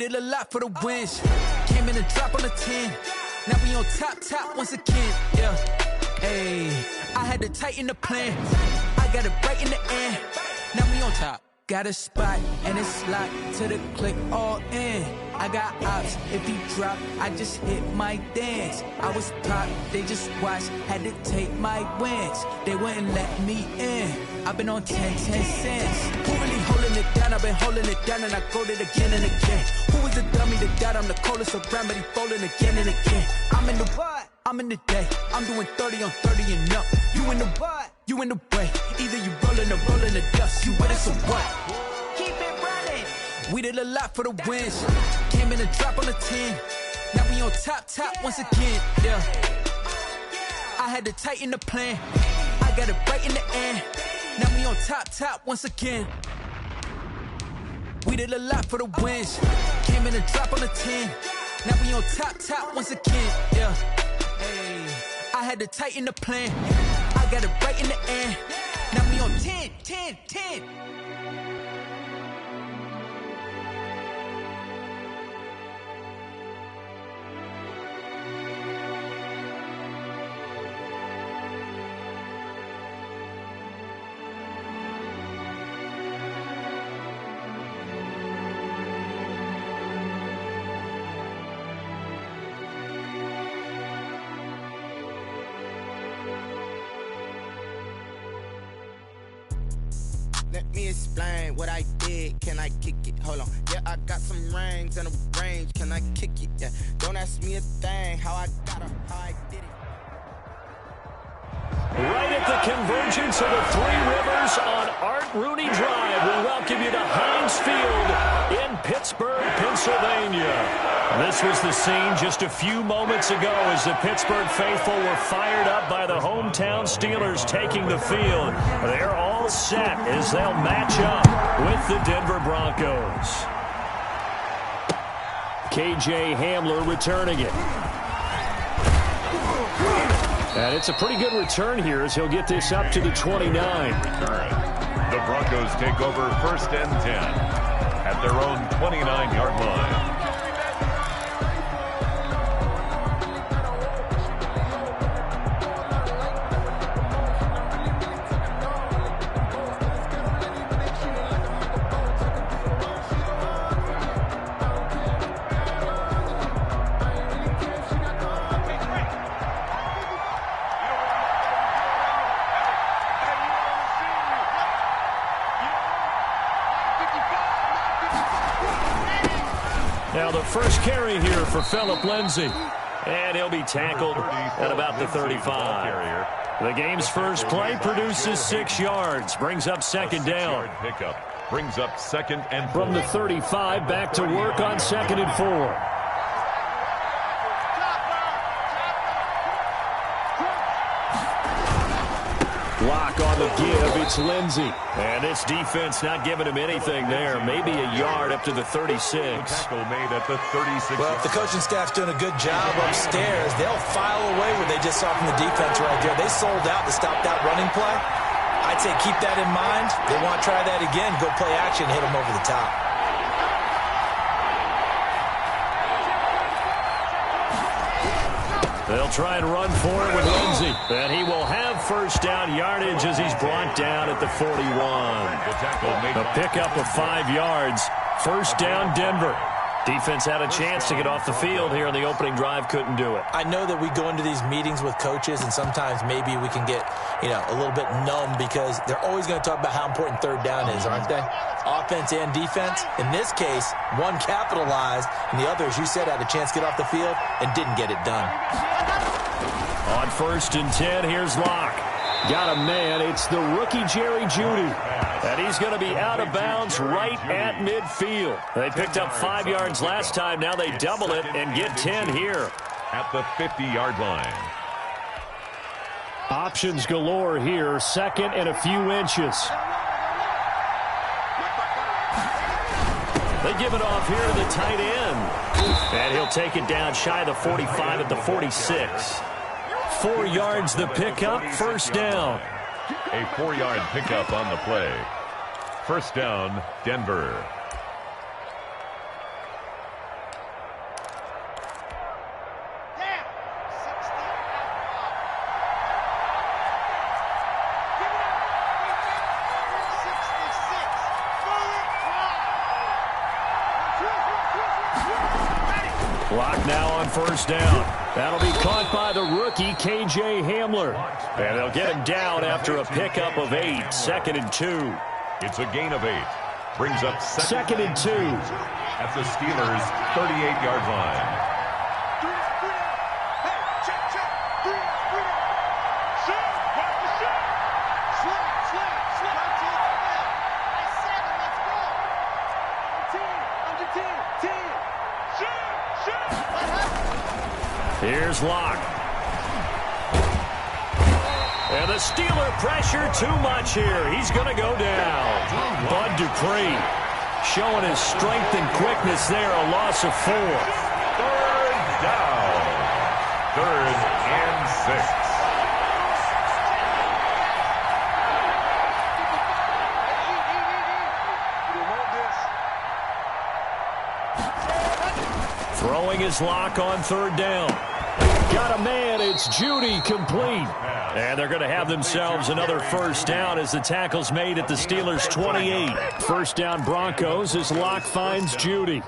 Did a lot for the wins. Came in and drop on the 10. Now we on top once again. Yeah. Hey, I had to tighten the plan. I got it right in the end. Now we on top. Got a spot and it's locked to the click all in. I got ops, if he drop, I just hit my dance. I was top, they just watched, had to take my wins. They wouldn't let me in. I've been on 10 cents. Who really holding it down? I've been holding it down and I go it again and again. Who was the dummy that died? I'm the coldest around, but he folding again and again. I'm in the what? I'm in the day. I'm doing 30 on 30 and up. You in the what? You in the way. Either you rolling or rolling the dust. You with us or what? Keep it running. We did a lot for the wins. Came in and drop on the 10. Now we on top once again. Yeah. I had to tighten the plan. I got it right in the end. Now we on top once again. We did a lot for the wins. Came in and drop on the 10. Now we on top once again. Yeah. Hey, I had to tighten the plan. I got it right in the end. Now we on 10. Let me explain what I did. Can I kick it? Hold on. Yeah, I got some rings and a range. Can I kick it? Yeah. Don't ask me a thing. How I got her, how I did it. Right at the convergence of the Three Rivers on Art Rooney Drive, we welcome you to Heinz Field in Pittsburgh, Pennsylvania. This was the scene just a few moments ago as the Pittsburgh faithful were fired up by the hometown Steelers taking the field. They're all set as they'll match up with the Denver Broncos. KJ Hamler returning it. And it's a pretty good return here as he'll get this up to the 29. The Broncos take over 1st and 10 at their own 29-yard line. Now the first carry here for Phillip Lindsay. And he'll be tackled at about the 35. The game's first play produces 6 yards. Brings up second down. Pickup brings up 2nd and 4. From the 35 back to work on 2nd and 4. Block on the give. It's Lindsay. And this defense not giving him anything there. Maybe a yard up to the 36. Tackle made at the 36. Well, if the coaching staff's doing a good job upstairs, they'll file away what they just saw from the defense right there. They sold out to stop that running play. I'd say keep that in mind. They want to try that again. Go play action, hit them over the top. They'll try and run for it with Lindsay. And he will have first down yardage as he's brought down at the 41. A pickup of 5 yards. First down, Denver. Defense had a chance to get off the field here in the opening drive, couldn't do it. I know that we go into these meetings with coaches, and sometimes maybe we can get, a little bit numb because they're always going to talk about how important third down is, aren't they? Offense and defense. In this case, one capitalized, and the other, as you said, had a chance to get off the field and didn't get it done. On 1st and 10, here's Locke. Got a man. It's the rookie Jerry Jeudy. And he's going to be out of bounds right at midfield. They picked up 5 yards last time. Now they double it and get 10 here. At the 50-yard line. Options galore here. 2nd and a few inches. They give it off here to the tight end. And he'll take it down shy of the 45 at the 46. 4 yards the pickup, first down. A 4-yard pickup on the play. First down, Denver. Clock now on first down. That'll be caught by the rookie, K.J. Hamler. And they'll get him down after a pickup of 8. 2nd and 2. It's a gain of 8. Brings up 2nd and 2. At the Steelers' 38-yard line. Here's Locke. And the Steeler pressure too much here. He's going to go down. Bud Dupree showing his strength and quickness there. A loss of 4. 3rd down. 3rd and 6. Throwing his Locke on 3rd down. Got a man. It's Judy, complete. And they're going to have themselves another first down as the tackle's made at the Steelers' 28. First down Broncos as Locke finds Judy.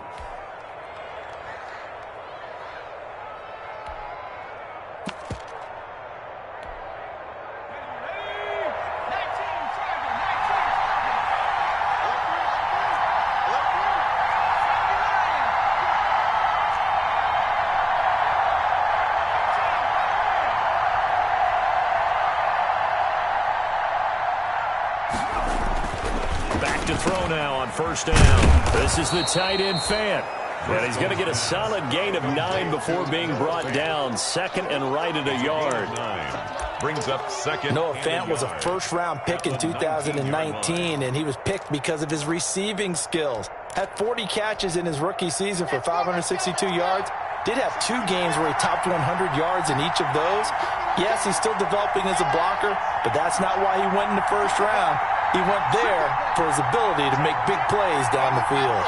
Back to throw now on first down. This is the tight end Fant. And he's going to get a solid gain of 9 before being brought down. 2nd and right at a yard. Brings up 2nd. Noah Fant was a first-round pick in 2019, and he was picked because of his receiving skills. Had 40 catches in his rookie season for 562 yards. Did have 2 games where he topped 100 yards in each of those. Yes, he's still developing as a blocker, but that's not why he went in the first round. He went there for his ability to make big plays down the field.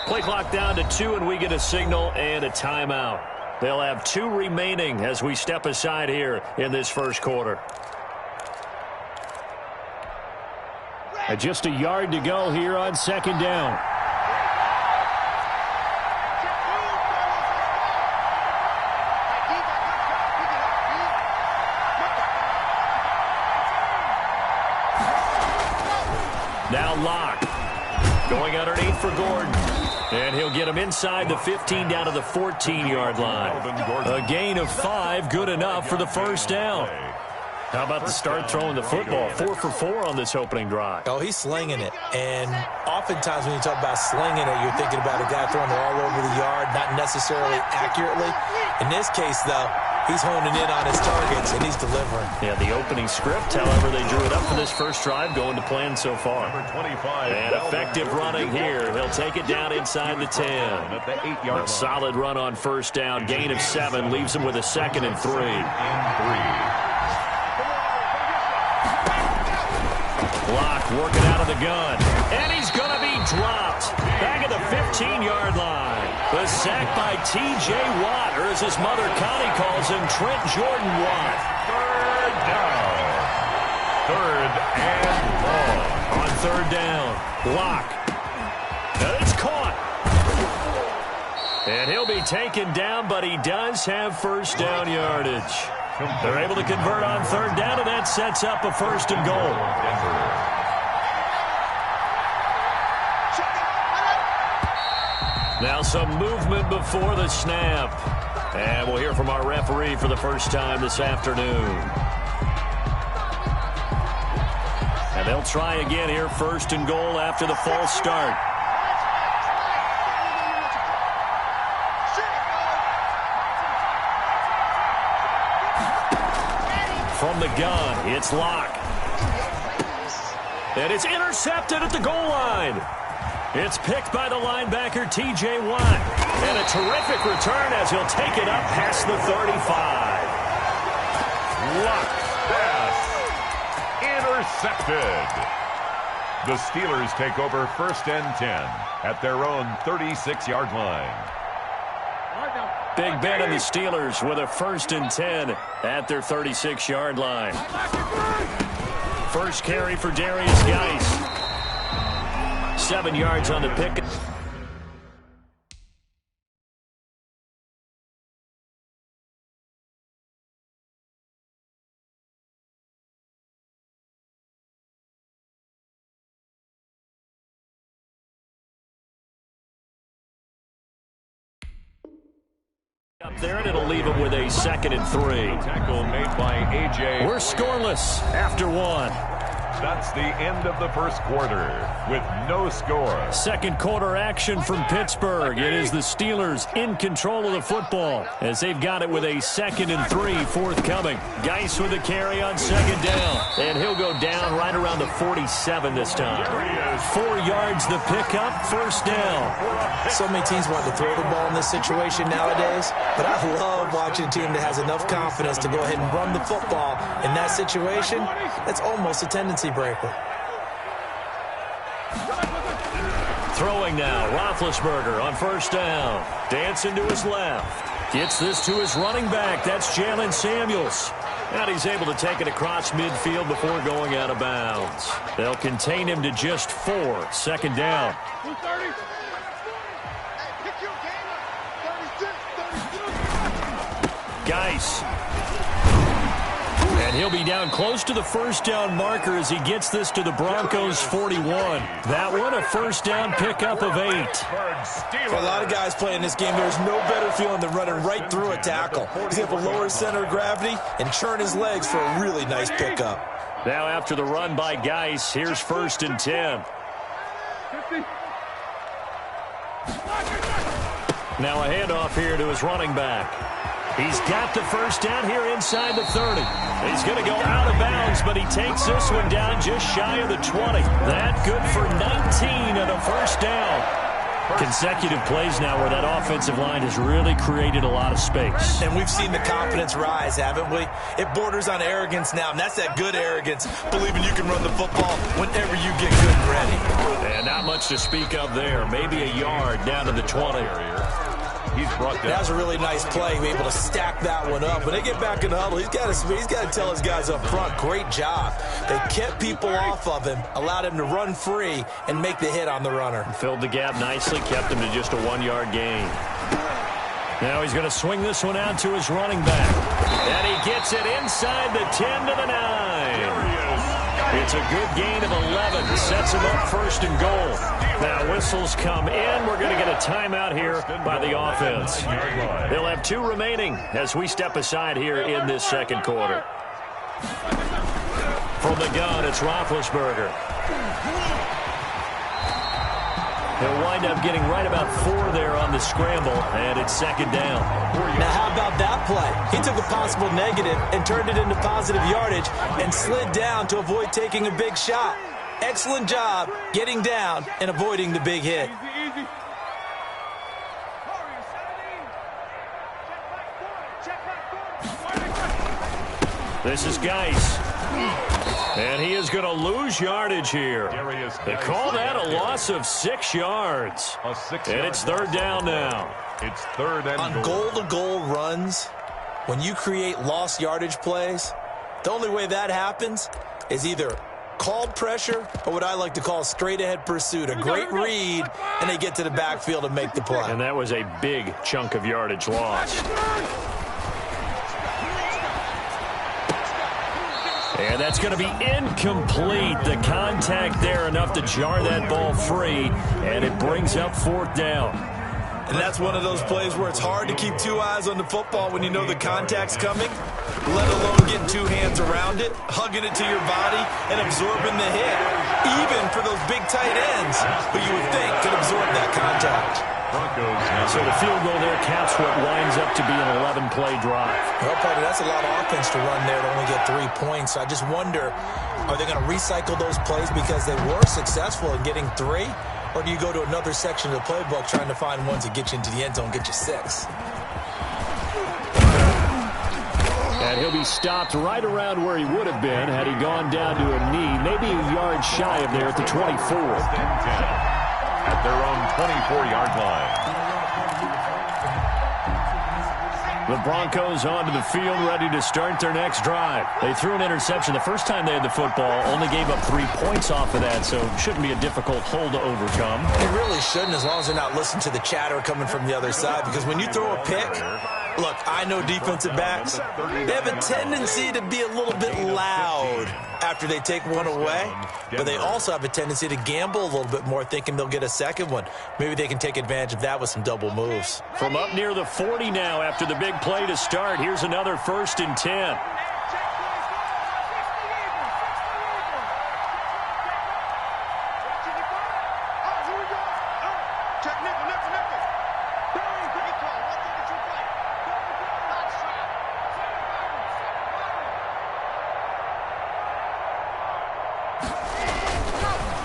Play clock down to 2, and we get a signal and a timeout. They'll have 2 remaining as we step aside here in this first quarter. And just a yard to go here on 2nd down. Now Locke going underneath for Gordon. And he'll get him inside the 15 down to the 14-yard line. A gain of 5, good enough for the first down. How about the start throwing the football? 4 for 4 on this opening drive. Oh, he's slinging it. And oftentimes when you talk about slinging it, you're thinking about a guy throwing it all over the yard, not necessarily accurately. In this case, though, he's honing in on his targets, and he's delivering. Yeah, the opening script, however, they drew it up for this first drive, going to plan so far. Number 25. And effective running here. He'll take it down inside the 10. At the 8-yard line. A solid run on first down. Gain of 7 leaves him with a 2nd and 3. Locke working out of the gun. And he's going to be dropped. Back at the 15-yard line. The sack by T.J. Watt, or as his mother Connie calls him, Trent Jordan Watt. 3rd down. 3rd and long. On 3rd down, Locke. And it's caught. And he'll be taken down, but he does have first down yardage. They're able to convert on 3rd down, and that sets up a 1st and goal. Now some movement before the snap. And we'll hear from our referee for the first time this afternoon. And they'll try again here, 1st and goal after the false start. From the gun, it's Locke. And it's intercepted at the goal line. It's picked by the linebacker, T.J. Watt. And a terrific return as he'll take it up past the 35. Locke pass. Intercepted. The Steelers take over 1st and 10 at their own 36-yard line. Big Ben and the Steelers with a 1st and 10 at their 36-yard line. First carry for Darius Geis. 7 yards on the pick. Up there, and it'll leave him with a 2nd and 3. Tackle made by A.J. We're scoreless after 1. That's the end of the first quarter with no score. Second quarter action from Pittsburgh. It is the Steelers in control of the football as they've got it with a 2nd and 3 forthcoming. Geis with a carry on 2nd down, and he'll go down right around the 47 this time. 4 yards the pickup, 1st down. So many teams want to throw the ball in this situation nowadays, but I love watching a team that has enough confidence to go ahead and run the football. In that situation, that's almost a tendency breaker. Throwing now, Roethlisberger on 1st down. Dancing to his left. Gets this to his running back. That's Jalen Samuels. And he's able to take it across midfield before going out of bounds. They'll contain him to just 4. 2nd down. Geis. And he'll be down close to the 1st down marker as he gets this to the Broncos 41. That one a 1st down pickup of 8. For a lot of guys playing this game, there's no better feeling than running right through a tackle. He's able to lower his center of gravity and churn his legs for a really nice pickup. Now after the run by Geis, here's 1st and 10. Now a handoff here to his running back. He's got the 1st down here inside the 30. He's going to go out of bounds, but he takes this one down just shy of the 20. That good for 19 and a 1st down. Consecutive plays now where that offensive line has really created a lot of space. And we've seen the confidence rise, haven't we? It borders on arrogance now, and that's that good arrogance, believing you can run the football whenever you get good and ready. And not much to speak of there. Maybe a yard down to the 20. He's brought down. That was a really nice play. Able to stack that one up. When they get back in the huddle, he's got to tell his guys up front, great job. They kept people off of him, allowed him to run free, and make the hit on the runner. Filled the gap nicely, kept him to just a 1-yard gain. Now he's going to swing this one out to his running back. And he gets it inside the 10 to the 9. It's a good gain of 11. Sets him up 1st and goal. Now whistles come in. We're going to get a timeout here by the offense. They'll have 2 remaining as we step aside here in this 2nd quarter. From the gun, it's Roethlisberger. He'll wind up getting right about 4 there on the scramble, and it's 2nd down. Now, how about that play? He took a possible negative and turned it into positive yardage and slid down to avoid taking a big shot. Excellent job getting down and avoiding the big hit. This is Geis. And he is going to lose yardage here. They call that a loss of 6 yards. And it's 3rd down now. It's 3rd and on goal-to-goal runs, when you create lost yardage plays, the only way that happens is either called pressure or what I like to call straight-ahead pursuit. A great read, and they get to the backfield and make the play. And that was a big chunk of yardage lost. And that's going to be incomplete. The contact there enough to jar that ball free, and it brings up 4th down. And that's one of those plays where it's hard to keep 2 eyes on the football when you know the contact's coming, let alone getting 2 hands around it, hugging it to your body, and absorbing the hit, even for those big tight ends who you would think could absorb that contact. So the field goal there caps what winds up to be an 11-play drive. Well, partner, that's a lot of offense to run there to only get 3 points. I just wonder, are they going to recycle those plays because they were successful in getting 3? Or do you go to another section of the playbook trying to find ones that get you into the end zone, get you 6? And he'll be stopped right around where he would have been had he gone down to a knee, maybe a yard shy of there at the 24. At their own 24-yard line. The Broncos onto the field, ready to start their next drive. They threw an interception the first time they had the football, only gave up 3 points off of that, so it shouldn't be a difficult hole to overcome. It really shouldn't, as long as they're not listening to the chatter coming from the other side, because when you throw a pick, look, I know defensive backs, they have a tendency to be a little bit loud after they take one away, but they also have a tendency to gamble a little bit more, thinking they'll get a second one. Maybe they can take advantage of that with some double moves. From up near the 40 now after the big play to start, here's another 1st and 10.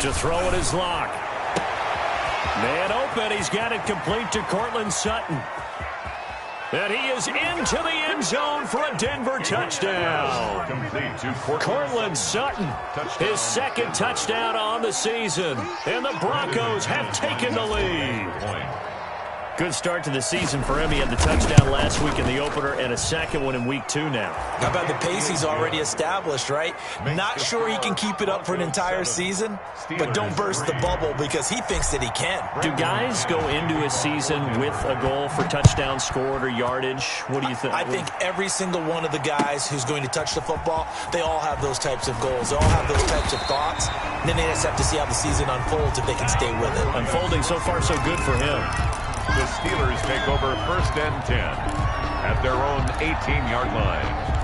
To throw it is Locke. Man open. He's got it complete to Cortland Sutton. And he is into the end zone for a Denver touchdown. Complete to Cortland Sutton, his 2nd touchdown on the season. And the Broncos have taken the lead. Good start to the season for him. He had the touchdown last week in the opener and a 2nd one in week 2 now. How about the pace he's already established, right? Not sure he can keep it up for an entire season, but don't burst the bubble because he thinks that he can. Do guys go into a season with a goal for touchdown scored or yardage? What do you think? I think every single one of the guys who's going to touch the football, they all have those types of goals. They all have those types of thoughts. And then they just have to see how the season unfolds if they can stay with it. Unfolding so far so good for him. The Steelers take over 1st and 10 at their own 18-yard line.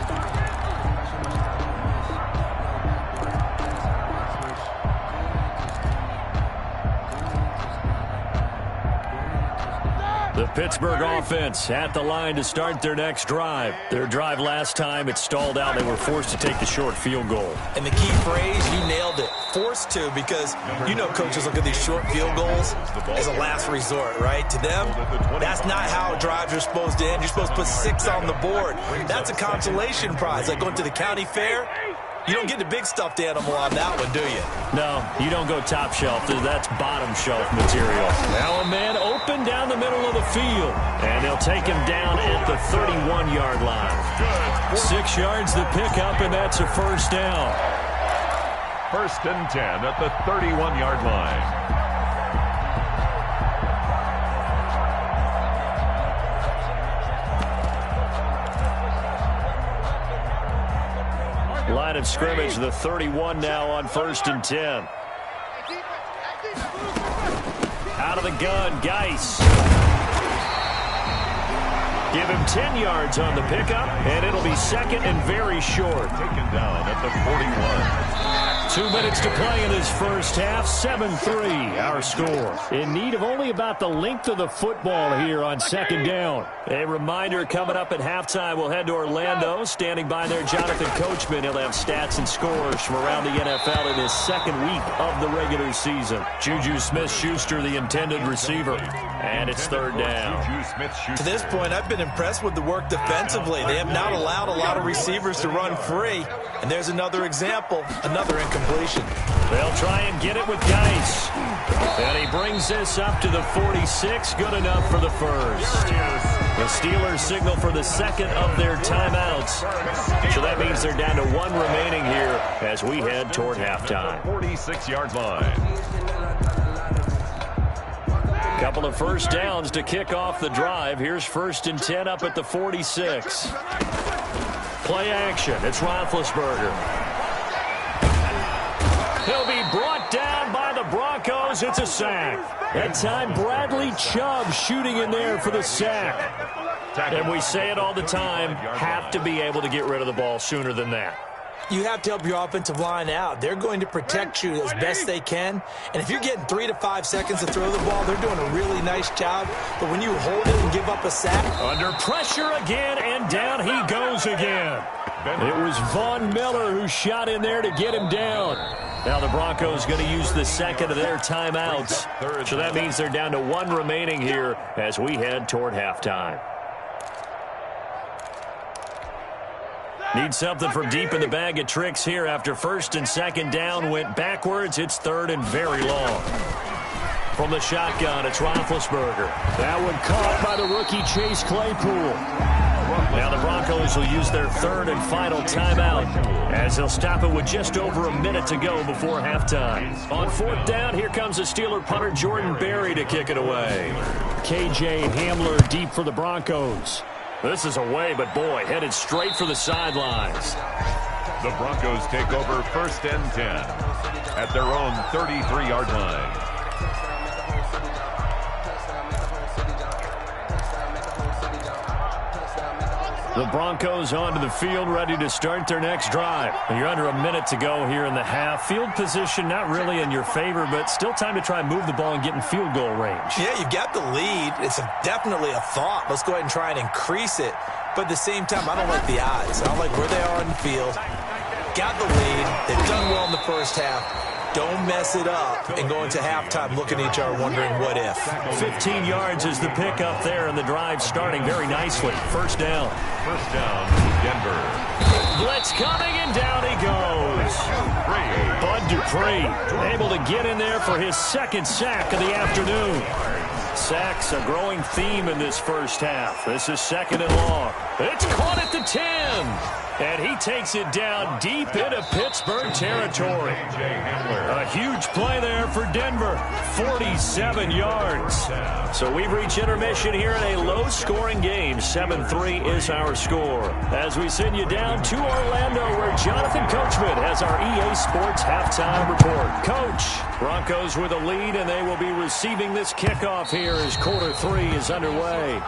The Pittsburgh offense at the line to start their next drive. Their drive last time, it stalled out. They were forced to take the short field goal. And the key phrase, you nailed it, forced to, because you know coaches look at these short field goals as a last resort, right? To them, that's not how drives are supposed to end. You're supposed to put 6 on the board. That's a consolation prize, like going to the county fair. You don't get the big stuffed animal on that one, do you? No, you don't go top shelf. That's bottom shelf material. Now a man open down the middle of the field. And they'll take him down at the 31-yard line. 6 yards to pick up, and that's a 1st down. 1st and 10 at the 31-yard line. Line of scrimmage, the 31 now on 1st and 10. Out of the gun, Geis. Give him 10 yards on the pickup, and it'll be 2nd and very short. Taken down at the 41. 2 minutes to play in this first half. 7-3, our score. In need of only about the length of the football here on 2nd down. A reminder, coming up at halftime, we'll head to Orlando. Standing by there, Jonathan Coachman. He'll have stats and scores from around the NFL in his 2nd week of the regular season. Juju Smith-Schuster, the intended receiver. And it's 3rd down. To this point, I've been impressed with the work defensively. They have not allowed a lot of receivers to run free. And there's another example, another incompletion. They'll try and get it with Geis. And he brings this up to the 46. Good enough for the 1st. The Steelers signal for the 2nd of their timeouts. So that means they're down to 1 remaining here as we head toward halftime. 46-yard line. Couple of 1st downs to kick off the drive. Here's 1st and 10 up at the 46. Play action. It's Roethlisberger. He'll be brought down by the Broncos. It's a sack. That time, Bradley Chubb shooting in there for the sack. And we say it all the time, have to be able to get rid of the ball sooner than that. You have to help your offensive line out. They're going to protect you as best they can. And if you're getting 3 to 5 seconds to throw the ball, they're doing a really nice job. But when you hold it and give up a sack. Under pressure again, and down he goes again. It was Von Miller who shot in there to get him down. Now the Broncos going to use the 2nd of their timeouts. So that means they're down to 1 remaining here as we head toward halftime. Need something from deep in the bag of tricks here after 1st and 2nd down went backwards. It's 3rd and very long. From the shotgun, it's Roethlisberger. That one caught by the rookie Chase Claypool. Broncos will use their third and final timeout as they'll stop it with just over a minute to go before halftime. On fourth down, here comes the Steeler punter Jordan Berry to kick it away. KJ Hamler deep for the Broncos. This is away, but boy, headed straight for the sidelines. The Broncos take over 1st and 10 at their own 33-yard line. The Broncos onto the field, ready to start their next drive. You're under a minute to go here in the half. Field position not really in your favor, but still time to try and move the ball and get in field goal range. Yeah, you've got the lead. It's definitely a thought. Let's go ahead and try and increase it. But at the same time, I don't like the odds. I don't like where they are on the field. Got the lead. They've done well in the first half. Don't mess it up and go into halftime looking at each other wondering what if. 15 yards is the pickup there, and the drive starting very nicely. First down. First down, Denver. Blitz coming, and down he goes. Bud Dupree able to get in there for his second sack of the afternoon. Sacks a growing theme in this first half. This is second and long. It's caught at the 10. And he takes it down deep into Pittsburgh territory. A huge play there for Denver. 47 yards. So we've reached intermission here in a low-scoring game. 7-3 is our score. As we send you down to Orlando, where Jonathan Coachman has our EA Sports halftime report. Coach, Broncos with a lead, and they will be receiving this kickoff here as quarter 3 is underway.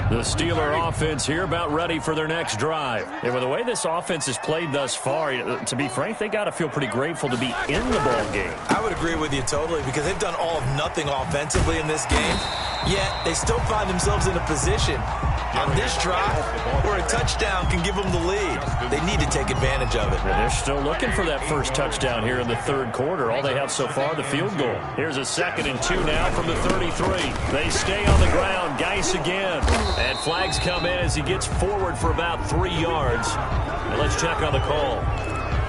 The Steeler offense here about ready for their next drive. And with the way this offense has played thus far, to be frank, they got to feel pretty grateful to be in the ball game. I would agree with you totally because they've done all of nothing offensively in this game, yet they still find themselves in a position on this drive where a touchdown can give them the lead. They need to take advantage of it. And they're still looking for that first touchdown here in the third quarter. All they have so far, the field goal. Here's a 2nd and 2 now from the 33. They stay on the ground. Geis again. And flags come in as he gets forward for about 3 yards. And let's check on the call.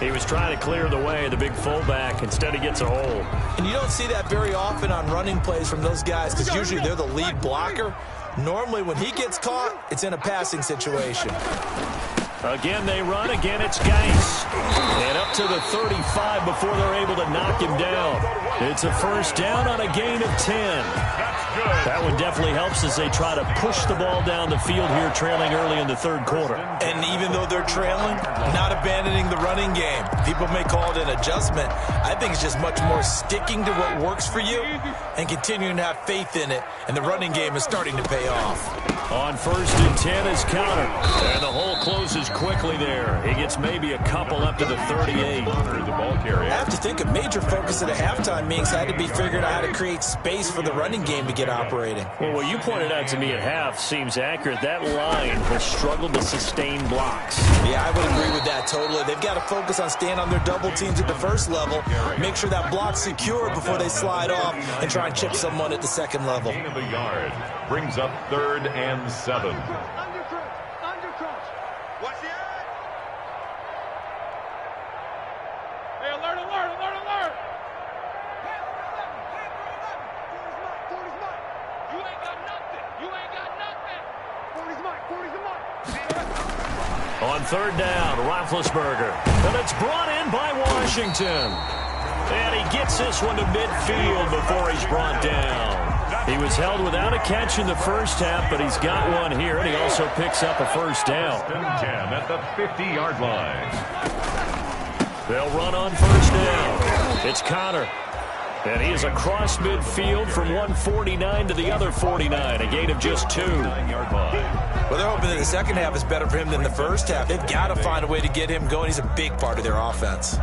He was trying to clear the way, the big fullback. Instead, he gets a hold. And you don't see that very often on running plays from those guys because usually they're the lead blocker. Normally, when he gets caught, it's in a passing situation. Again, they run. Again, it's Geis. And up to the 35 before they're able to knock him down. It's a first down on a gain of 10. That one definitely helps as they try to push the ball down the field here, trailing early in the third quarter. And even though they're trailing, not abandoning the running game. People may call it an adjustment. I think it's just much more sticking to what works for you and continuing to have faith in it. And the running game is starting to pay off. On 1st and 10 is Counter. And the hole closes quickly there. He gets maybe a couple up to the 38. I have to think a major focus at a halftime means had to be figuring out how to create space for the running game to get operating. Well, what you pointed out to me at half seems accurate. That line has struggled to sustain blocks. Yeah, I would agree with that totally. They've got to focus on staying on their double teams at the first level, make sure that block's secure before they slide off, and try and chip someone at the second level. Gain of a yard brings up 3rd and 7. On 3rd down, Roethlisberger. And it's brought in by Washington. And he gets this one to midfield before he's brought down. He was held without a catch in the first half, but he's got one here, and he also picks up a first down. 10 at the 50-yard line. They'll run on 1st down. It's Connor. And he is across midfield from 149 to the other 49, a gain of just 2. 9-yard line. Well, they're hoping that the second half is better for him than the first half. They've got to find a way to get him going. He's a big part of their offense.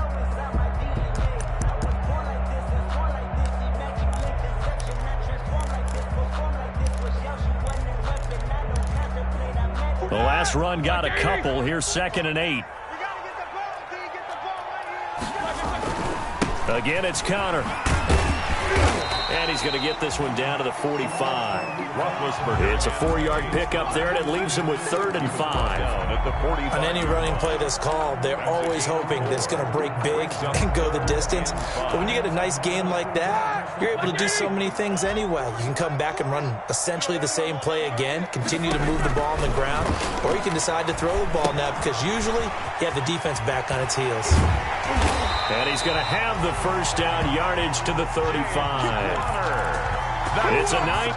The last run got a couple. Here's 2nd and 8. Again, it's Connor. And he's going to get this one down to the 45. It's a 4-yard pickup there, and it leaves him with 3rd and 5. On any running play that's called, they're always hoping that it's going to break big and go the distance. But when you get a nice game like that, you're able to do so many things anyway. You can come back and run essentially the same play again, continue to move the ball on the ground, or you can decide to throw the ball now because usually you have the defense back on its heels. And he's going to have the first down, yardage to the 35. It's a 9.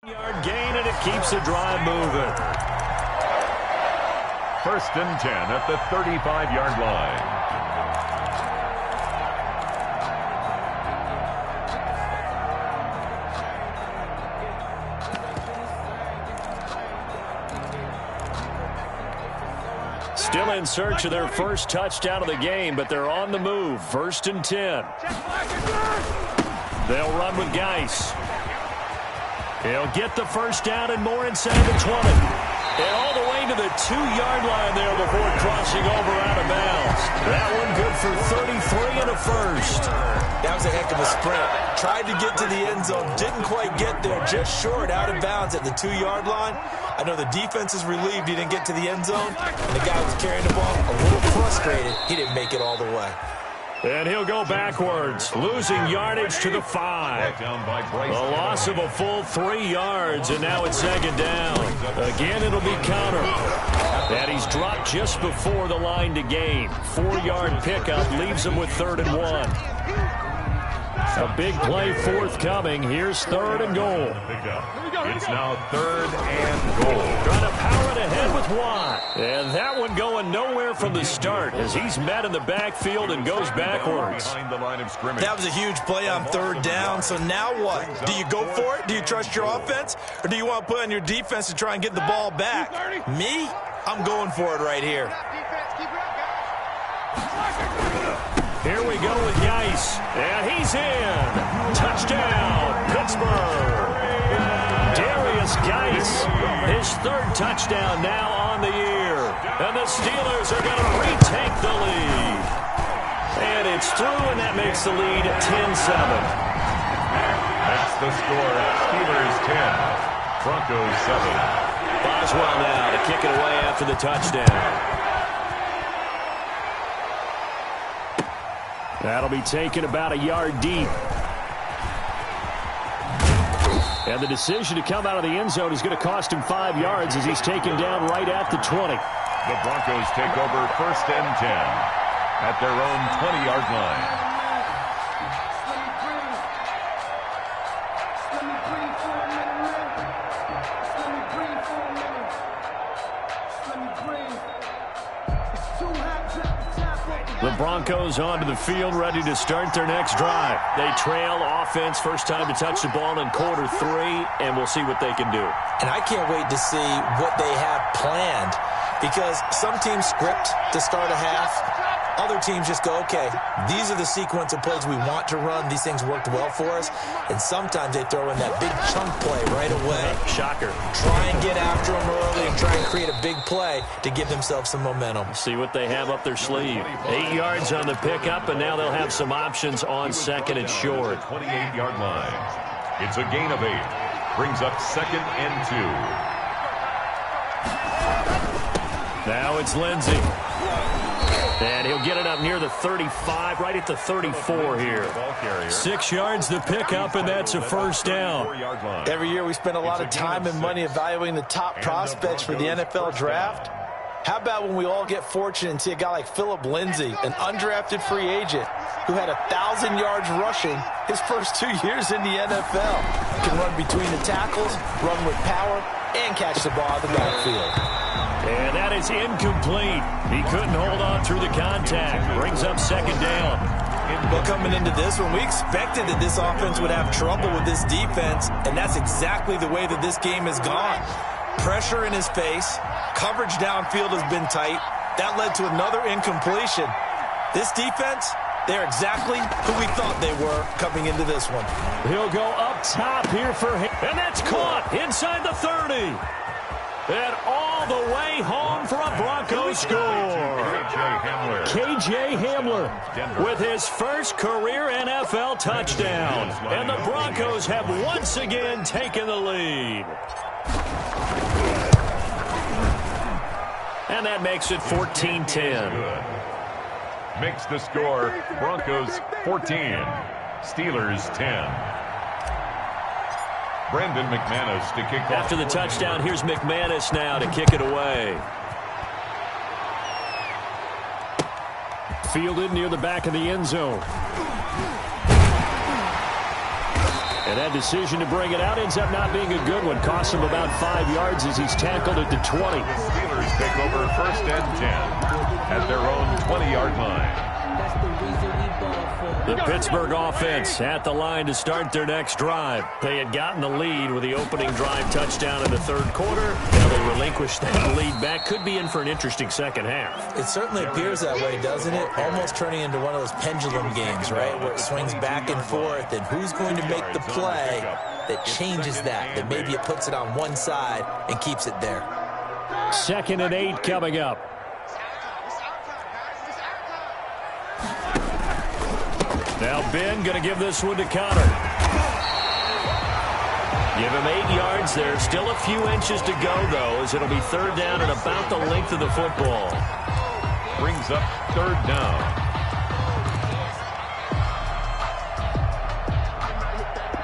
Yard gain, and it keeps the drive moving. 1st and 10 at the 35-yard line. Still in search of their first touchdown of the game, but they're on the move. 1st and 10. They'll run with Geis. He'll get the first down and more inside the 20. And all the way to the 2-yard line there before crossing over out of bounds. That one good for 33 and a first. That was a heck of a sprint. Tried to get to the end zone, didn't quite get there, just short out of bounds at the 2-yard line. I know the defense is relieved he didn't get to the end zone, and the guy who was carrying the ball a little frustrated. He didn't make it all the way. And he'll go backwards, losing yardage to the 5. A loss of a full 3 yards, and now it's 2nd down. Again, it'll be Connor. And he's dropped just before the line to gain. 4-yard pickup leaves him with 3rd and 1. A big play forthcoming. Here's 3rd and goal. It's now 3rd and goal. Trying to power it ahead with Watt. And that one going nowhere from the start as he's met in the backfield and goes backwards. That was a huge play on 3rd down. So now what? Do you go for it? Do you trust your offense? Or do you want to put on your defense to try and get the ball back? Me? I'm going for it right here. Here we go with Geis. And he's in. Touchdown, Pittsburgh. Darius Geis, his 3rd touchdown now on the year. And the Steelers are going to retake the lead. And it's through, and that makes the lead 10-7. That's the score. Steelers 10, Broncos 7. Boswell now to kick it away after the touchdown. That'll be taken about a yard deep. And the decision to come out of the end zone is going to cost him 5 yards as he's taken down right at the 20. The Broncos take over 1st and 10 at their own 20-yard line. The Broncos onto the field, ready to start their next drive. They trail offense, first time to touch the ball in quarter 3, and we'll see what they can do. And I can't wait to see what they have planned, because some teams script to start a half. Other teams just go, okay, these are the sequence of plays we want to run. These things worked well for us. And sometimes they throw in that big chunk play right away. Shocker. Try and get after them early and try and create a big play to give themselves some momentum. See what they have up their sleeve. 8 yards on the pickup, and now they'll have some options on 2nd and short. 28-yard line. It's a gain of 8. Brings up 2nd and 2. Now it's Lindsey. And he'll get it up near the 35, right at the 34 here. 6 yards the pickup, and that's a first down. Every year we spend a lot of time and money evaluating the top prospects for the NFL draft. How about when we all get fortunate and see a guy like Phillip Lindsay, an undrafted free agent who had 1,000 yards rushing his first 2 years in the NFL. Can run between the tackles, run with power, and catch the ball out of the backfield. And that is incomplete. He couldn't hold on through the contact. Brings up 2nd down. Well, coming into this one, we expected that this offense would have trouble with this defense, and that's exactly the way that this game has gone. Pressure in his face. Coverage downfield has been tight. That led to another incompletion. This defense, They're exactly who we thought they were coming into this one. He'll go up top here for him. And that's caught inside the 30. And all the way home for a Broncos score. KJ Hamler with his first career NFL touchdown. And the Broncos have once again taken the lead. And that makes it 14-10. Makes the score Broncos 14, Steelers 10. Brandon McManus to kick off. After the touchdown, here's McManus now to kick it away. Fielded near the back of the end zone. And that decision to bring it out ends up not being a good one. Costs him about 5 yards as he's tackled at the 20. Steelers take over 1st and 10 at their own 20-yard line. The Pittsburgh offense at the line to start their next drive. They had gotten the lead with the opening drive touchdown in the 3rd quarter. Now they relinquished that lead back. Could be in for an interesting second half. It certainly appears that way, doesn't it? Almost turning into one of those pendulum games, right, where it swings back and forth, and who's going to make the play that changes that maybe it puts it on one side and keeps it there. 2nd and 8 coming up. Now Ben going to give this one to Connor. Give him 8 yards there. Still a few inches to go, though, as it'll be 3rd down and about the length of the football. Brings up 3rd down.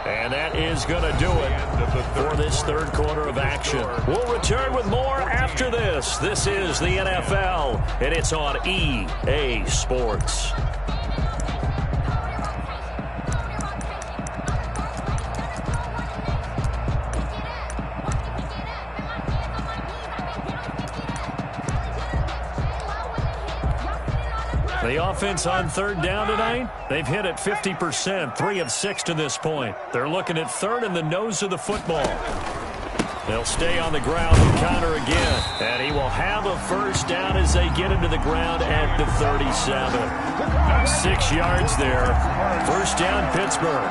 And that is going to do it for this 3rd quarter of action. We'll return with more after this. This is the NFL, and it's on EA Sports. The offense on 3rd down tonight, they've hit it 50%, 3 of 6 to this point. They're looking at 3rd in the nose of the football. They'll stay on the ground with Connor again, and he will have a 1st down as they get into the ground at the 37. 6 yards there. 1st down, Pittsburgh.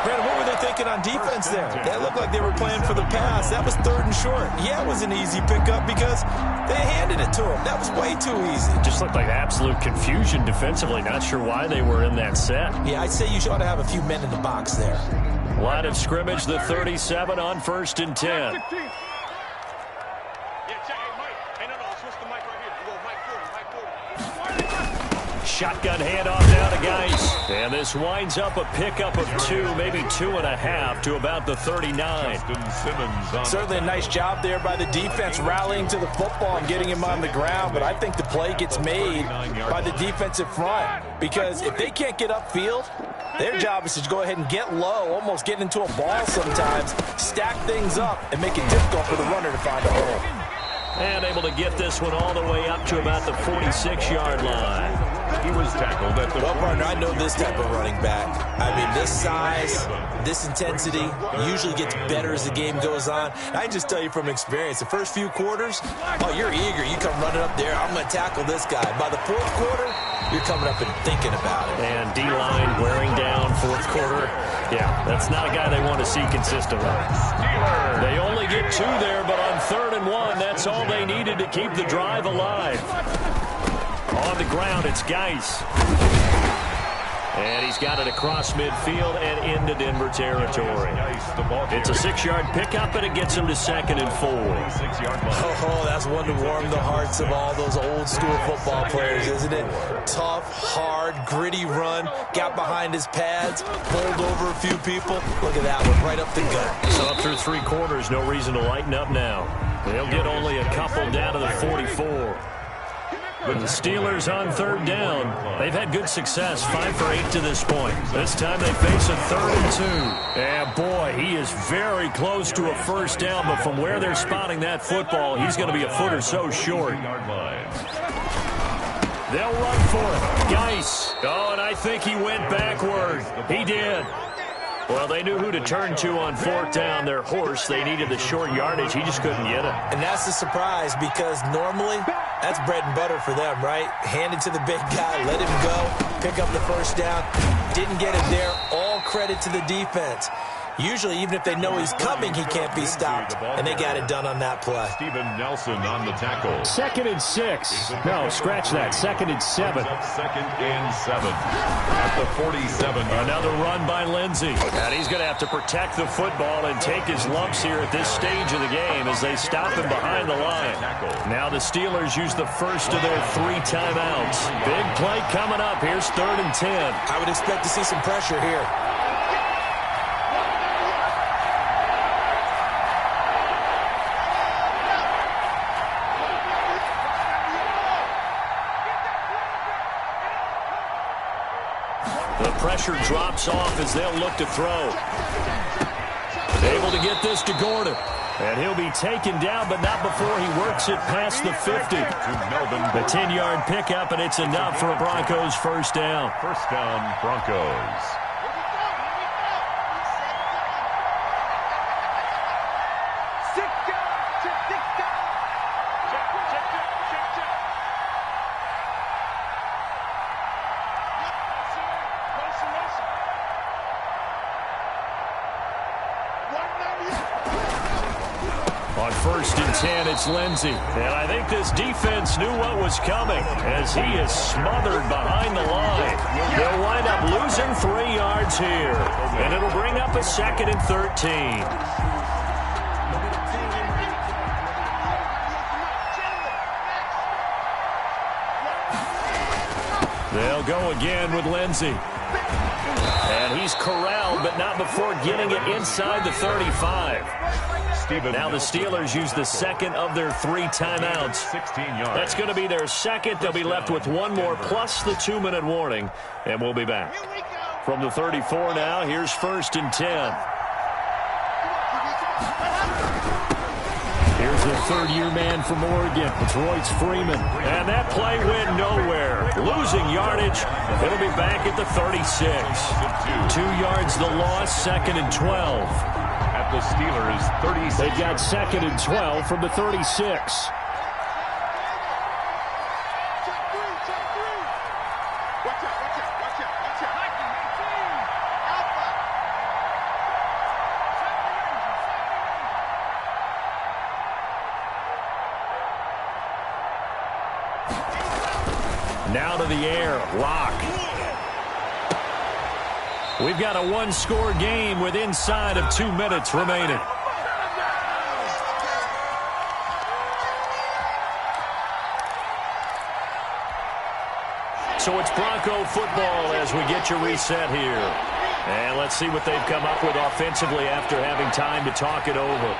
Brandon, what were they thinking on defense there? That looked like they were playing for the pass. That was 3rd and short. Yeah, it was an easy pickup because they handed it to him. That was way too easy. Just looked like absolute confusion defensively. Not sure why they were in that set. Yeah, I'd say you ought to have a few men in the box there. Line of scrimmage, the 37 on 1st and 10. Shotgun handoff now to Geis. And this winds up a pickup of 2, maybe 2.5 to about the 39. Certainly a nice job there by the defense rallying to the football and getting him on the ground. But I think the play gets made by the defensive front. Because if they can't get upfield, their job is to go ahead and get low, almost get into a ball sometimes, stack things up, and make it difficult for the runner to find a hole. And able to get this one all the way up to about the 46-yard line. He was tackled at the... Well, partner, I know this type of running back. I mean, this size, this intensity usually gets better as the game goes on. I can just tell you from experience, the first few quarters, oh, you're eager. You come running up there, I'm going to tackle this guy. By the 4th quarter, you're coming up and thinking about it. And D-line wearing down 4th quarter. Yeah, that's not a guy they want to see consistently. They only get 2 there, but on 3rd and 1, that's all they needed to keep the drive alive. On the ground, it's Geis. And he's got it across midfield and into Denver territory. It's a 6-yard pickup, and it gets him to 2nd and 4. Oh, that's one to warm the hearts of all those old-school football players, isn't it? Tough, hard, gritty run. Got behind his pads, bowled over a few people. Look at that one, right up the gut. So up through 3 quarters, no reason to lighten up now. They'll get only a couple down to the 44. But the Steelers on 3rd down. They've had good success, 5 for 8 to this point. This time they face a 3rd and 2. And boy, he is very close to a 1st down, but from where they're spotting that football, he's going to be a foot or so short. They'll run for it. Geis. Oh, and I think he went backward. He did. Well, they knew who to turn to on 4th down. Their horse, they needed the short yardage. He just couldn't get it. And that's the surprise because normally that's bread and butter for them, right? Hand it to the big guy, let him go. pick up the first down. Didn't get it there. All credit to the defense. Usually, even if they know he's coming, he can't be stopped. And they got it done on that play. Steven Nelson on the tackle. 2nd and 6. No, scratch that. 2nd and 7. 2nd and 7. At the 47. Another run by Lindsey. And he's going to have to protect the football and take his lumps here at this stage of the game as they stop him behind the line. Now the Steelers use the first of their 3 timeouts. Big play coming up. Here's 3rd and 10. I would expect to see some pressure here. The pressure drops off as they'll look to throw. Able to get this to Gordon. And he'll be taken down, but not before he works it past the 50. The 10-yard pickup, and it's enough for a Broncos first down. First down, Broncos. On 1st and 10, it's Lindsey. And I think this defense knew what was coming as he is smothered behind the line. They'll wind up losing 3 yards here. And it'll bring up a 2nd and 13. They'll go again with Lindsey. And he's corralled, but not before getting it inside the 35. Now the Steelers use the 2nd of their 3 timeouts. 16 yards. That's going to be their 2nd. They'll be left with 1 more plus the 2-minute warning, and we'll be back. From the 34 now, here's 1st and 10. Here's the 3rd-year man from Oregon. It's Royce Freeman. And that play went nowhere. Losing yardage. It'll be back at the 36. 2 yards the loss, 2nd and 12. At the Steelers, 36. They've got 2nd and 12 from the 36. Now to the air, Lock. We've got a 1-score game with inside of 2 minutes remaining. So it's Bronco football as we get you reset here. And let's see what they've come up with offensively after having time to talk it over.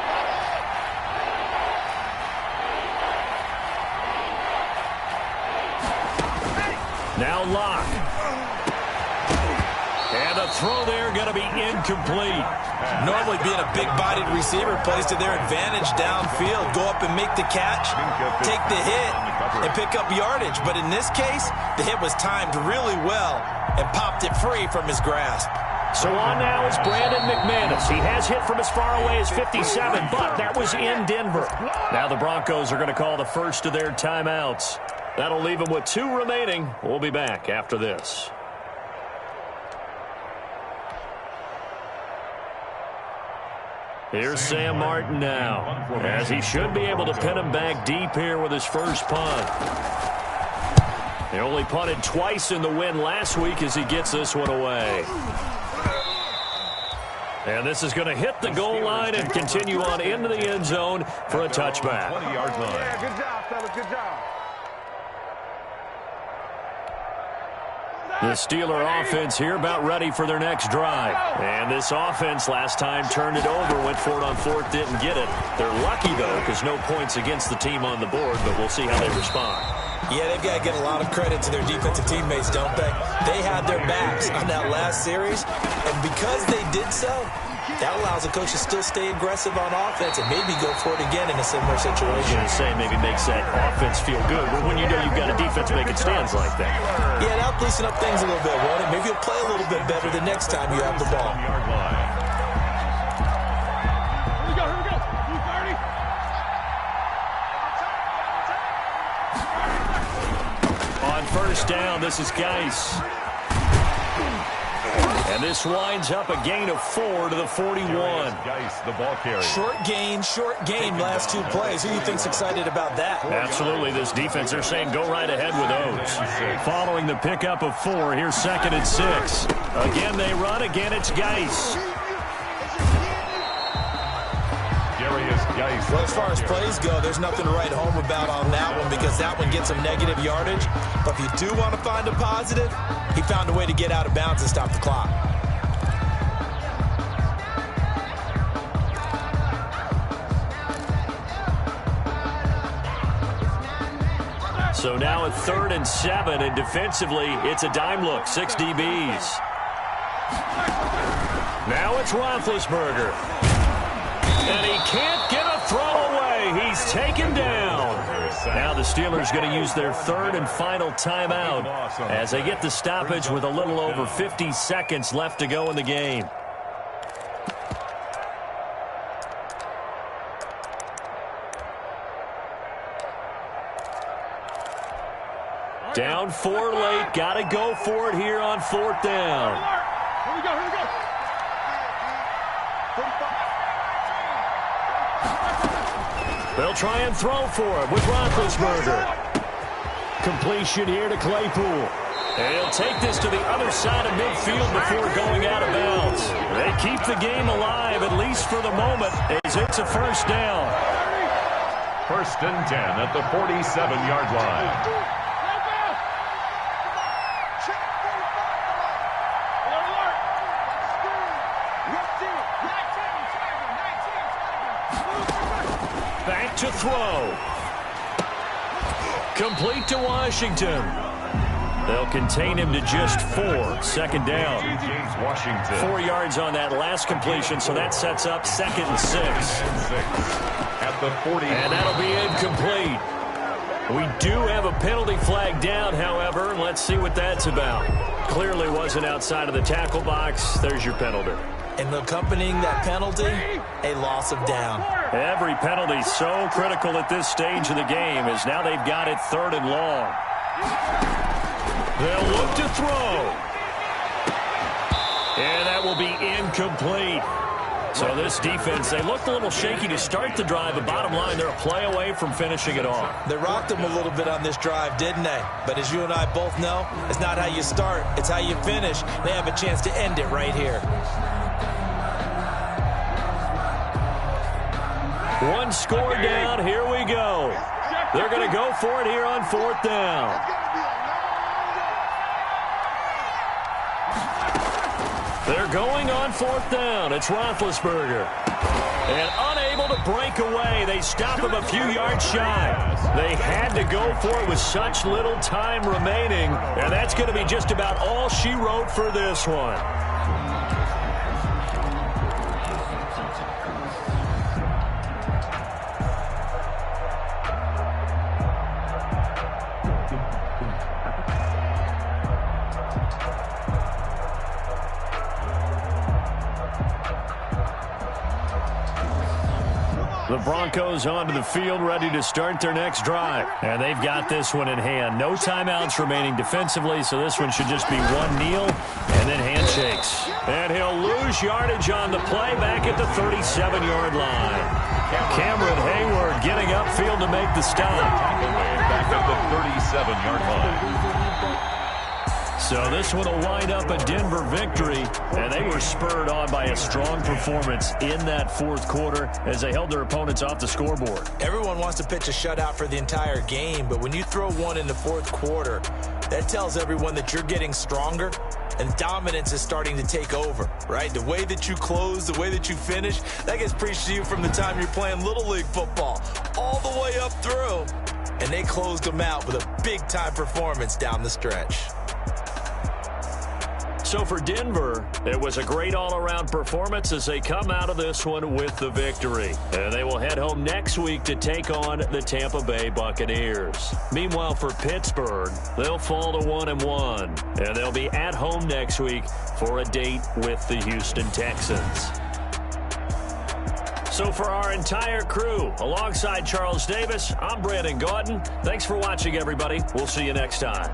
Now Lock. And a throw there going to be incomplete. Normally being a big-bodied receiver plays to their advantage downfield. Go up and make the catch, take the hit, and pick up yardage. But in this case, the hit was timed really well and popped it free from his grasp. So on now is Brandon McManus. He has hit from as far away as 57, but that was in Denver. Now the Broncos are going to call the first of their timeouts. That'll leave them with 2 remaining. We'll be back after this. Here's Sam Martin now, as he should be able to pin him back deep here with his first punt. He only punted twice in the win last week as he gets this one away. And this is going to hit the goal line and continue on into the end zone for a touchback. 20-yard line. Yeah, good job, fellas, good job. The Steeler offense here about ready for their next drive. And this offense last time turned it over, went for it on 4th, didn't get it. They're lucky, though, because no points against the team on the board, but we'll see how they respond. Yeah, they've got to get a lot of credit to their defensive teammates, don't they? They had their backs on that last series, and because they did so, that allows the coach to still stay aggressive on offense and maybe go for it again in a similar situation. I was going to say maybe makes that offense feel good when you know you've got a defense making stands like that. Yeah, that'll loosen up things a little bit, won't it? Maybe you'll play a little bit better the next time you have the ball. Here we go. You 30. On first down, this is Geis. And this winds up a gain of 4 to the 41. Geis, the ball carrier. Short gain, last 2 plays. Who do you think's excited about that? Absolutely, this defense, they're saying go right ahead with those. Following the pickup of 4, here's 2nd and 6. Again, they run. Again, it's Geis. Well, as far as plays go, there's nothing to write home about on that one because that one gets some negative yardage. But if you do want to find a positive, he found a way to get out of bounds and stop the clock. So now at 3rd and 7, and defensively, it's a dime look, 6 DBs. Now it's Roethlisberger. And he can't get a throw away. He's taken down. Now the Steelers going to use their 3rd and final timeout as they get the stoppage with a little over 50 seconds left to go in the game. Down 4 late. Got to go for it here on 4th down. Here we go. They'll try and throw for it with Roethlisberger. Completion here to Claypool. And he'll take this to the other side of midfield before going out of bounds. They keep the game alive, at least for the moment, as it's a 1st down. 1st and 10 at the 47-yard line. Back to throw. Complete to Washington. They'll contain him to just 4. 2nd down. James Washington. 4 yards on that last completion, so that sets up 2nd and 6. At the 40. And that'll be incomplete. We do have a penalty flag down, however. Let's see what that's about. Clearly wasn't outside of the tackle box. There's your penalty. And accompanying that penalty, a loss of down. Every penalty so critical at this stage of the game as now they've got it 3rd and long. They'll look to throw. And that will be incomplete. So this defense, they looked a little shaky to start the drive, but bottom line, they're a play away from finishing it off. They rocked them a little bit on this drive, didn't they? But as you and I both know, it's not how you start, it's how you finish. They have a chance to end it right here. One score down, here we go. They're going to go for it here on 4th down. They're going on 4th down. It's Roethlisberger. And unable to break away. They stop him a few yards shy. They had to go for it with such little time remaining. And that's going to be just about all she wrote for this one. The Broncos onto the field, ready to start their next drive. And they've got this one in hand. No timeouts remaining defensively, so this one should just be one kneel and then handshakes. And he'll lose yardage on the play back at the 37-yard line. Cameron Hayward getting upfield to make the stop. Back at the 37-yard line. So this one will wind up a Denver victory, and they were spurred on by a strong performance in that 4th quarter as they held their opponents off the scoreboard. Everyone wants to pitch a shutout for the entire game, but when you throw one in the 4th quarter, that tells everyone that you're getting stronger and dominance is starting to take over, right? The way that you close, the way that you finish, that gets preached to you from the time you're playing Little League football all the way up through. And they closed them out with a big-time performance down the stretch. So for Denver, it was a great all-around performance as they come out of this one with the victory. And they will head home next week to take on the Tampa Bay Buccaneers. Meanwhile, for Pittsburgh, they'll fall to 1-1. And they'll be at home next week for a date with the Houston Texans. So for our entire crew, alongside Charles Davis, I'm Brandon Gaudin. Thanks for watching, everybody. We'll see you next time.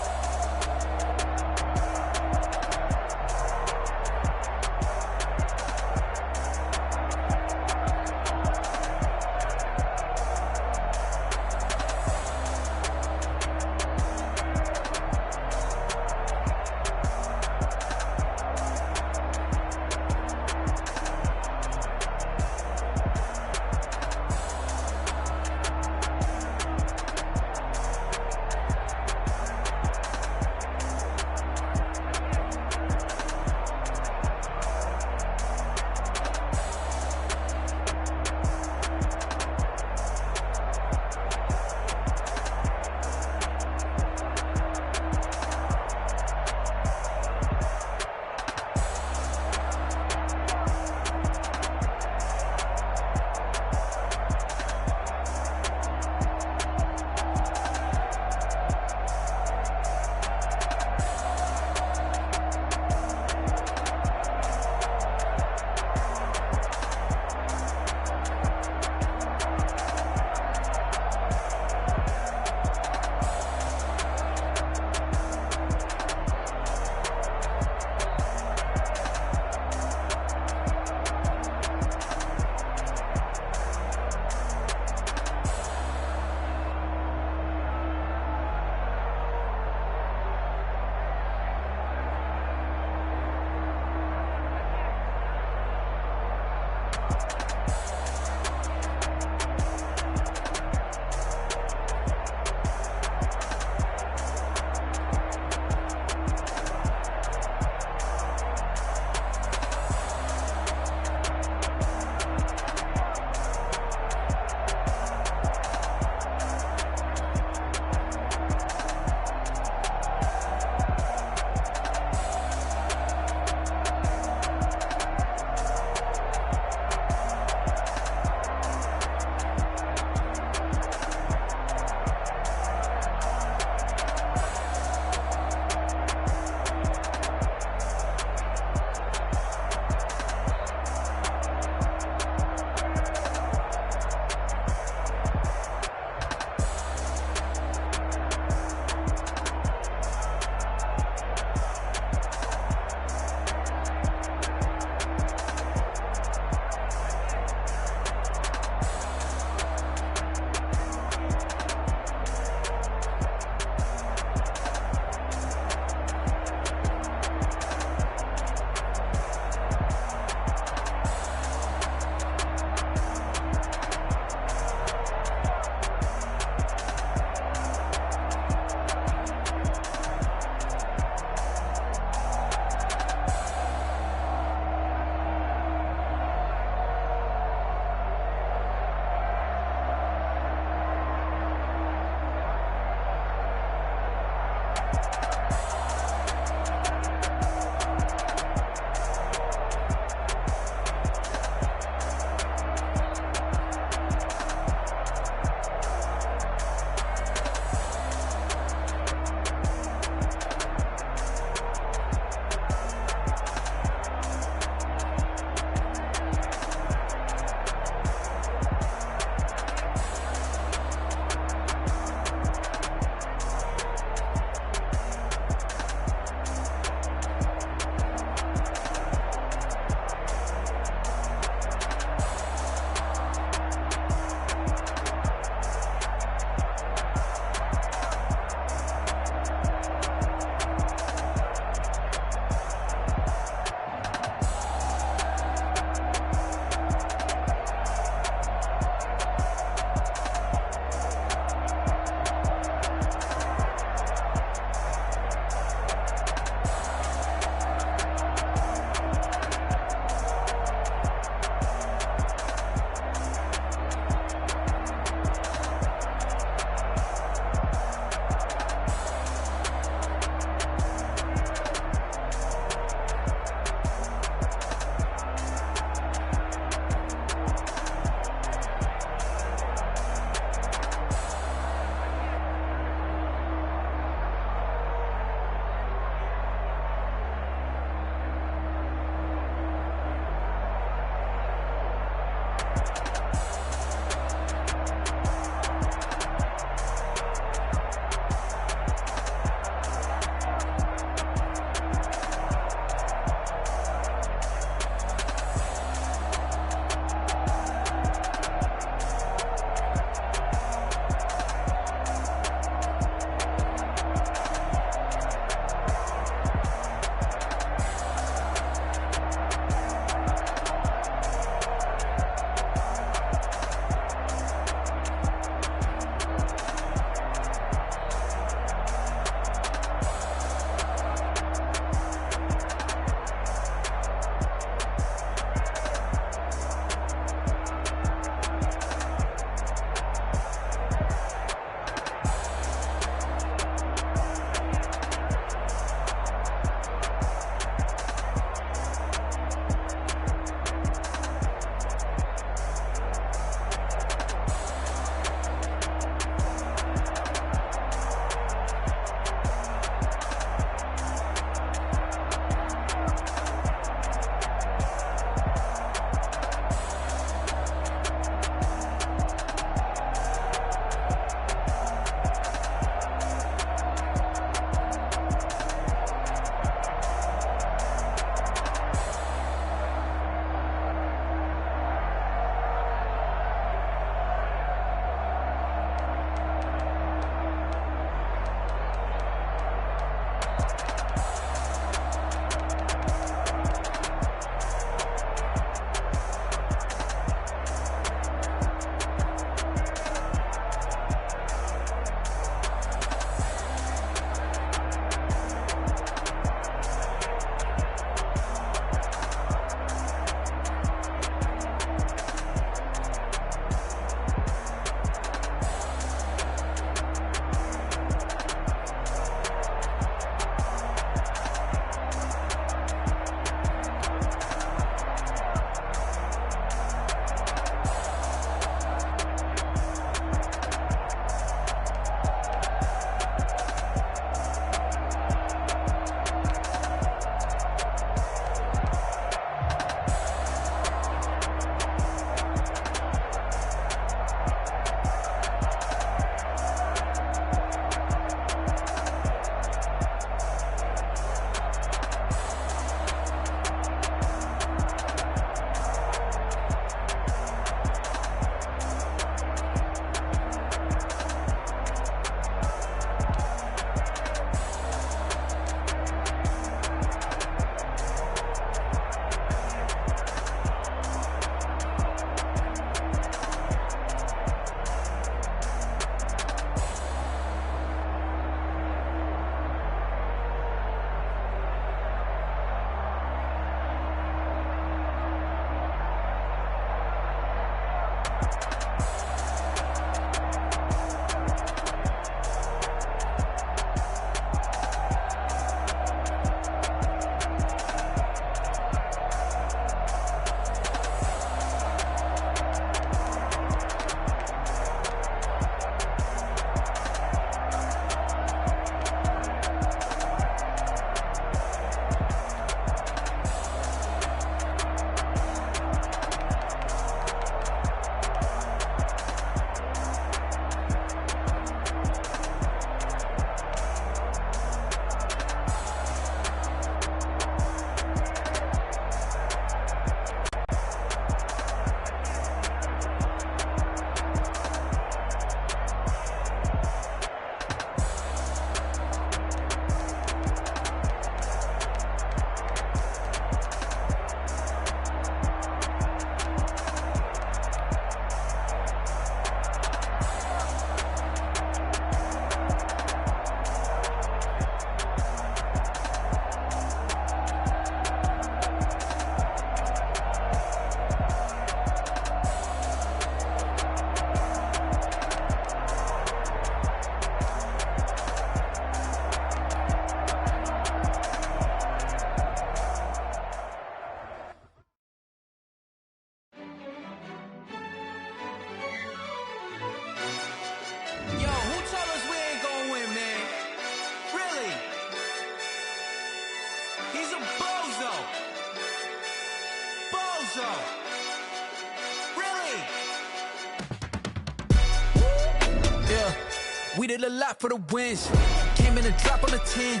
We did a lot for the wins. Came in a drop on the 10.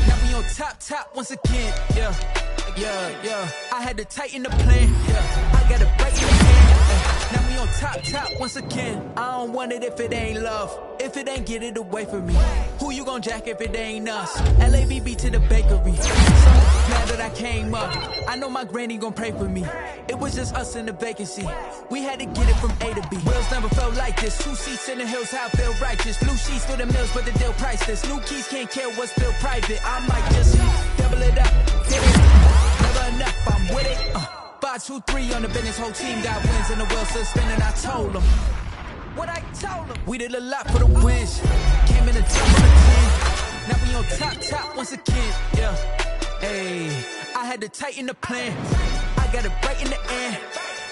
Now we on top once again. Yeah. I had to tighten the plan. Yeah. I got it right in the hand. Now we on top once again. I don't want it if it ain't love. If it ain't, get it away from me. Who you gon' jack if it ain't us? LABB to the bakery. So glad that I came up. I know my granny gon' pray for me. It was just us in the vacancy. We had to get it from A to B. Wheels never felt like this. 2 seats in the hills, how I feel righteous. Blue sheets for the mills, but the deal priceless. New keys can't care what's still private. I might just double it up. Get it. Never enough, I'm with it. 5, 2, 3 on the business. Whole team got wins and the wheels still spinning. I told them what I told them. We did a lot for the wins. Came in the top of the 10. Now we on top once again. Yeah. Hey, I had to tighten the plan. I got it right in the end.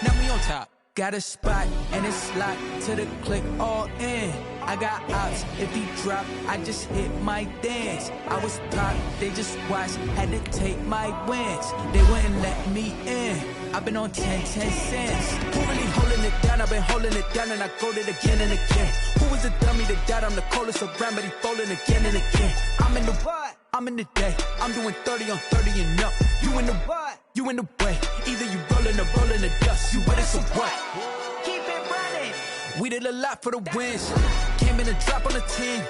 Now we on top. Got a spot and it's locked to the click all in. I got ops, if he drop, I just hit my dance. I was top, they just watched, had to take my wins. They wouldn't let me in. I've been on 10 cents. Who really holding it down? I've been holding it down and I go it again and again. Who was the dummy that died? I'm the coldest around, but he folding again and again. I'm in the what? I'm in the day. I'm doing 30 on 30 and up. You in the what? You in the way. Either you rolling or rolling the dust. You with it, so what? Keep it running. We did a lot for the wins. Came in a drop on the 10.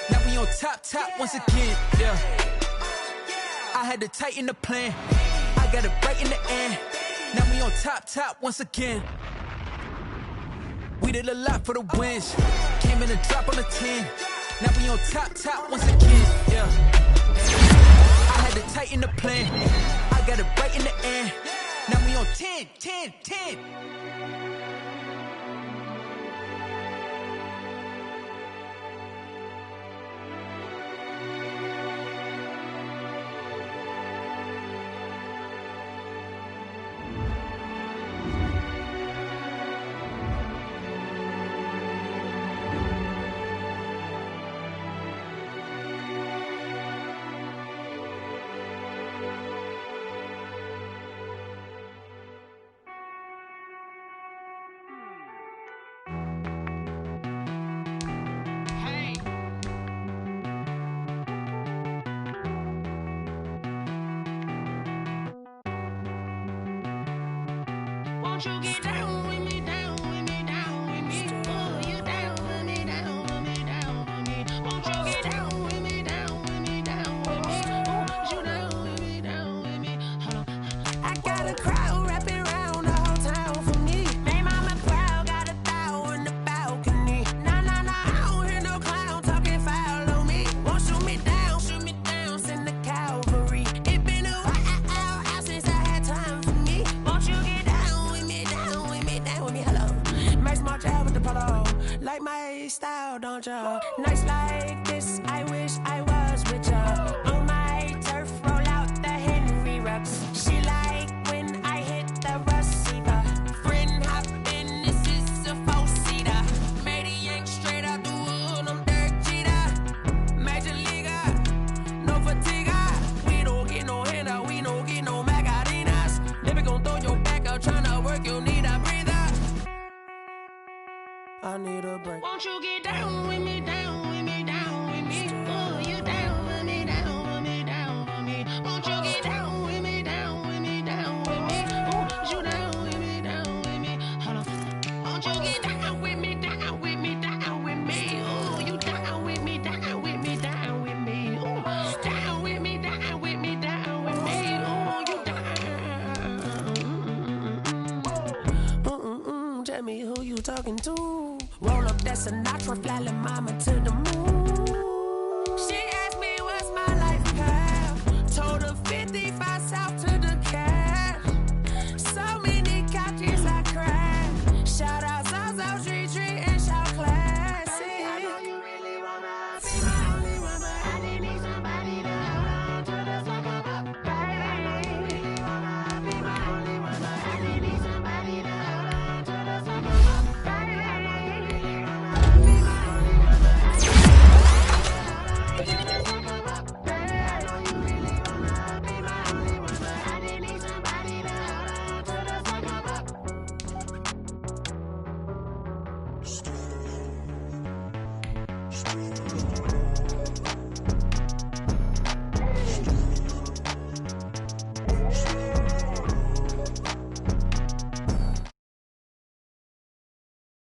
Now we on top once again. Yeah. I had to tighten the plan. I got it right in the end. Now we on top once again. We did a lot for the wins. Came in a drop on the 10. Now we on top once again. Yeah. I had to tighten the plan. I got it right in the end. Now we on 10. Won't you get down with me, down with me, down with me? Oh, you down with me, down with me, down with me. Won't you get down with me, down with me, down with me? Oh, you down with me, down with me? Hold on. I got a crowd wrapping around the whole town for me. May mama crowd got a thou in the balcony. Nah, I don't hear no clown talking foul on me. Won't shoot me down, send the cavalry. It been a while since I had time for me. Won't you get down with me, hello. Nice march out with the polo. Like my style, don't ya? Nights like this, I wish I was with ya. On my turf, roll out the Henry Rux. She like when I hit the receiver. Friend hop in, this is a 4-seater. Made a yank straight out the wood, I'm Derek Jeter. Major leaguer, no fatigue. We don't get no handout, we don't get no Macarinas. Never gon' throw your back out, tryna work, you need a breather. I need a break. Won't you get down with me, down with me, down with me? Oh, you down with me, down with me, down with me. Won't you get down with me, down with me, down with me? Oh, you down with me, down with me? Hold on. Won't you get down with me, down with me, down with me? Oh, you down with me, down with me, down with me? Oh, down with me, down with me, down with me? Oh, you down. Tell me who you talking to. Roll up that Sinatra, fly la mama to the moon. She asked me what's my life path. Told her 55 south to the cash. So many couches I crashed. Shout out South Street and shout classic. I know you really wanna